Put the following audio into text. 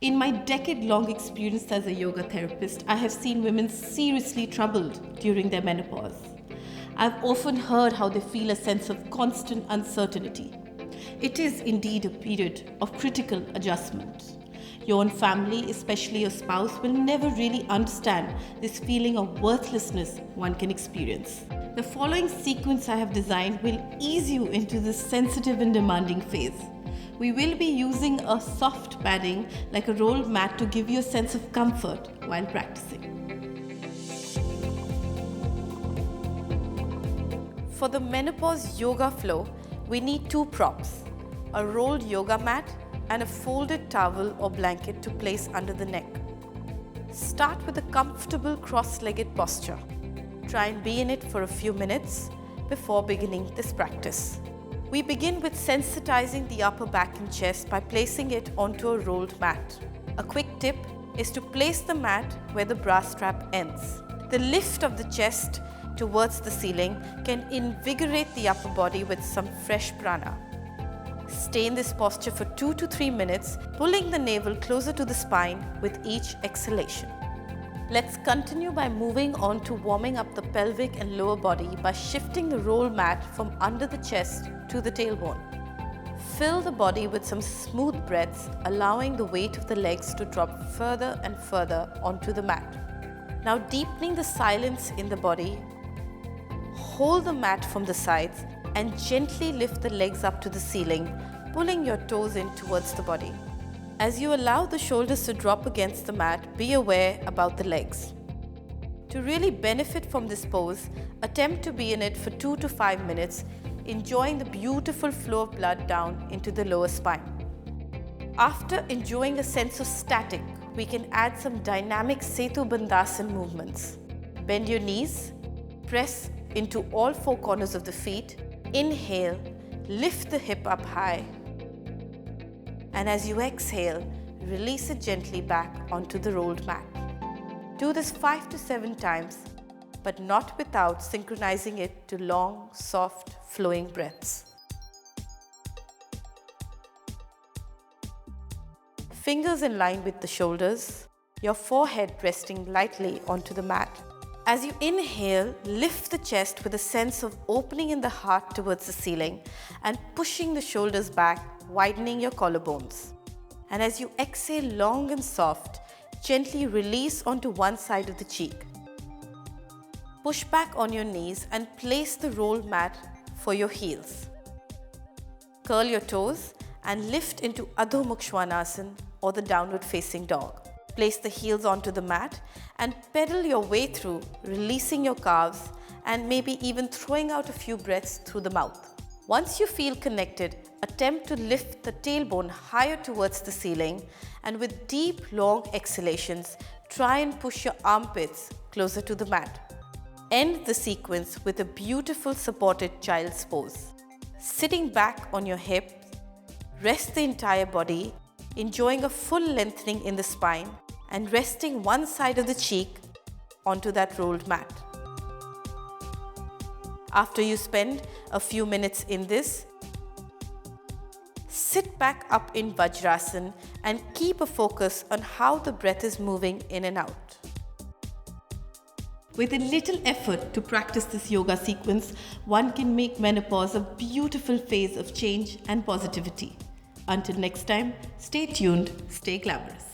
In my decade-long experience as a yoga therapist, I have seen women seriously troubled during their menopause. I've often heard how they feel a sense of constant uncertainty. It is indeed a period of critical adjustment. Your own family, especially your spouse, will never really understand this feeling of worthlessness one can experience. The following sequence I have designed will ease you into this sensitive and demanding phase. We will be using a soft padding like a rolled mat to give you a sense of comfort while practicing. For the menopause yoga flow, we need two props, a rolled yoga mat and a folded towel or blanket to place under the neck. Start with a comfortable cross-legged posture. Try and be in it for a few minutes before beginning this practice. We begin with sensitizing the upper back and chest by placing it onto a rolled mat. A quick tip is to place the mat where the bra strap ends. The lift of the chest towards the ceiling can invigorate the upper body with some fresh prana. Stay in this posture for 2 to 3 minutes, pulling the navel closer to the spine with each exhalation. Let's continue by moving on to warming up the pelvic and lower body by shifting the roll mat from under the chest to the tailbone. Fill the body with some smooth breaths, allowing the weight of the legs to drop further and further onto the mat. Now deepening the silence in the body, hold the mat from the sides and gently lift the legs up to the ceiling, pulling your toes in towards the body. As you allow the shoulders to drop against the mat, be aware about the legs. To really benefit from this pose, attempt to be in it for 2 to 5 minutes, enjoying the beautiful flow of blood down into the lower spine. After enjoying a sense of static, we can add some dynamic Setu Bandhasan movements. Bend your knees, press into all 4 corners of the feet, inhale, lift the hip up high, and as you exhale, release it gently back onto the rolled mat. Do this 5 to 7 times, but not without synchronizing it to long, soft, flowing breaths. Fingers in line with the shoulders, your forehead resting lightly onto the mat. As you inhale, lift the chest with a sense of opening in the heart towards the ceiling and pushing the shoulders back, widening your collarbones. And as you exhale long and soft, gently release onto one side of the cheek. Push back on your knees and place the rolled mat for your heels. Curl your toes and lift into Adho Mukha Svanasana or the downward facing dog. Place the heels onto the mat and pedal your way through, releasing your calves and maybe even throwing out a few breaths through the mouth. Once you feel connected, attempt to lift the tailbone higher towards the ceiling and with deep, long exhalations, try and push your armpits closer to the mat. End the sequence with a beautiful supported child's pose. Sitting back on your hips, rest the entire body, enjoying a full lengthening in the spine and resting one side of the cheek onto that rolled mat. After you spend a few minutes in this, sit back up in Vajrasana and keep a focus on how the breath is moving in and out. With a little effort to practice this yoga sequence, one can make menopause a beautiful phase of change and positivity. Until next time, stay tuned, stay glamorous.